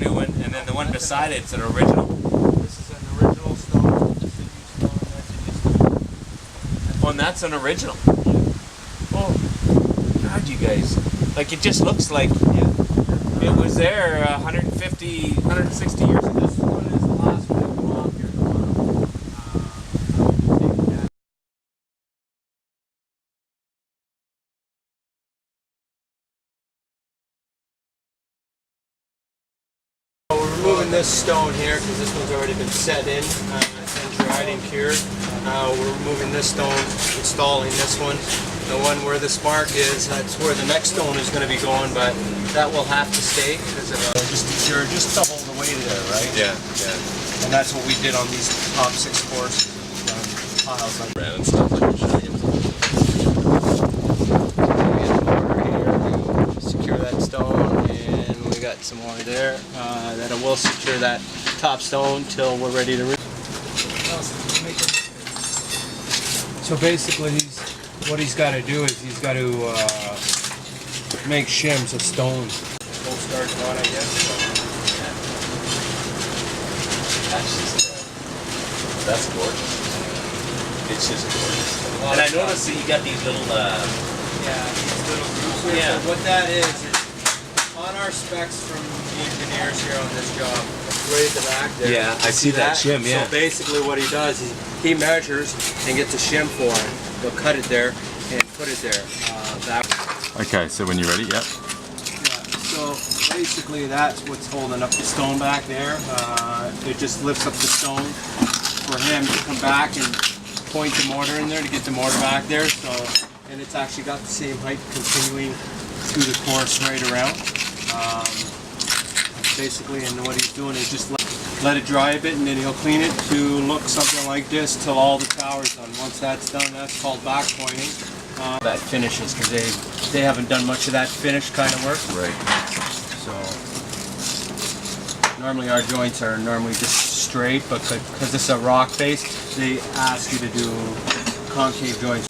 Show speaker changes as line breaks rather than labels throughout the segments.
new one, and then the one beside it's an original.
This is an original stone. This is a new stone. That's a new stone.
Oh, and that's an original. Oh, God, you guys. Like, it just looks like it was there 150, 160 years ago.
This one is the last one to come off here. We're removing this stone here because this one's already been set in and dried and cured. We're removing this stone, installing this one. The one where this mark is, that's where the next stone is going to be going, but that will have to stay because of just to hold the weight of there, right?
Yeah.
And that's what we did on these top 6 courses. Piles like
Brand and stuff like that.
secure that stone, and we got some more there that will secure that top stone till we're ready to. So basically, what he's got to do is he's got to make shims of stone. Full start on, I guess.
That's gorgeous. It's just gorgeous. And I noticed that you got these little
These little groups here.
Yeah.
So what that is on our specs from the engineers here on this job, right at the back there.
Yeah, I see that shim, yeah.
So basically what he does is he measures and gets a shim for it. He'll cut it there and put it there.
Okay, so when you're ready, yep.
Yeah, so basically that's what's holding up the stone back there. It just lifts up the stone for him to come back and point the mortar in there to get the mortar back there. So, and it's actually got the same height continuing through the course right around. Basically, and what he's doing is just let it dry a bit, and then he'll clean it to look something like this till all the tower's done. Once that's done, that's called back pointing. That finishes, because they haven't done much of that finish kind of work.
Right.
So normally our joints are normally just straight, but because this is a rock face, they ask you to do concave joints.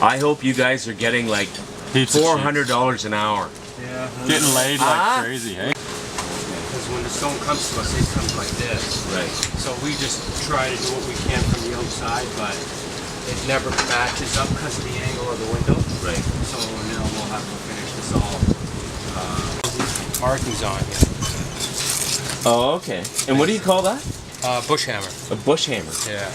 I hope you guys are getting like $400 an hour.
Yeah.
Getting laid like crazy, hey?
Because when the stone comes to us, it comes like this.
Right.
So we just try to do what we can from the outside, but it never matches up because of the angle of the window.
Right.
So now we'll have to finish this all markings on here.
Oh, okay. And what do you call that?
Bush hammer.
A bush hammer.
Yeah.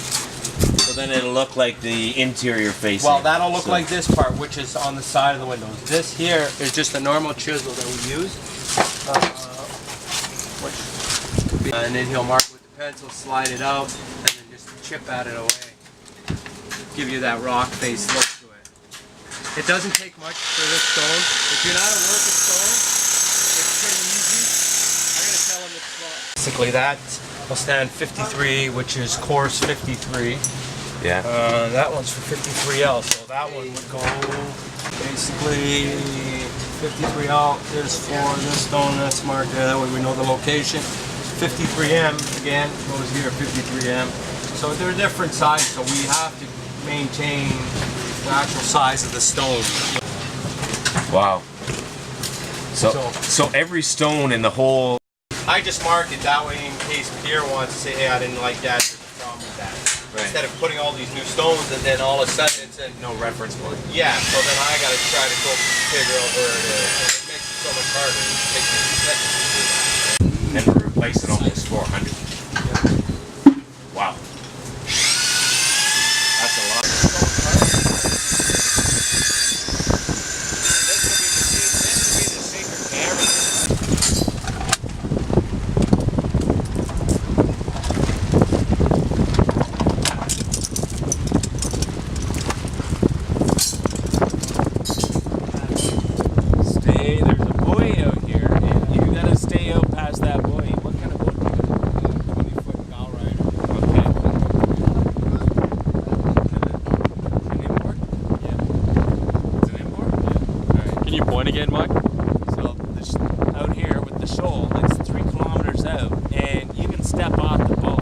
So then it'll look like the interior facing.
Well, that'll look like this part, which is on the side of the windows. This here is just a normal chisel that we use. And then he'll mark with the pencil, slide it out, and then just chip at it away. Give you that rock face look to it. It doesn't take much for this stone. If you're not a working stone, it's pretty easy. I'm going to tell him it's basically that will stand 53, which is course 53.
Yeah.
That one's for 53L, so that one would go basically 53L is for this stone that's marked there. That way we know the location. 53M again goes here, 53M. So they're different sizes, so we have to maintain the actual size of the stone.
Wow. So every stone in the whole.
I just mark it that way in case Pierre wants to say, hey, I didn't like that, there's a problem with that.
Right.
Instead of putting all these new stones and then all of a sudden it's in
No reference point.
yeah, so then I gotta try to go figure out where it is. And it makes it so much harder. It takes me 2 seconds to do that.
And we're replacing almost 400. Wow. That's a lot. This will be the secret to everything. There's a buoy out here, and you gotta stay out past that buoy. What kind of boat do you got?
20-foot bow rider.
Okay. An import?
Yeah.
It's an import? Yeah. All right.
Can you point again, Mike?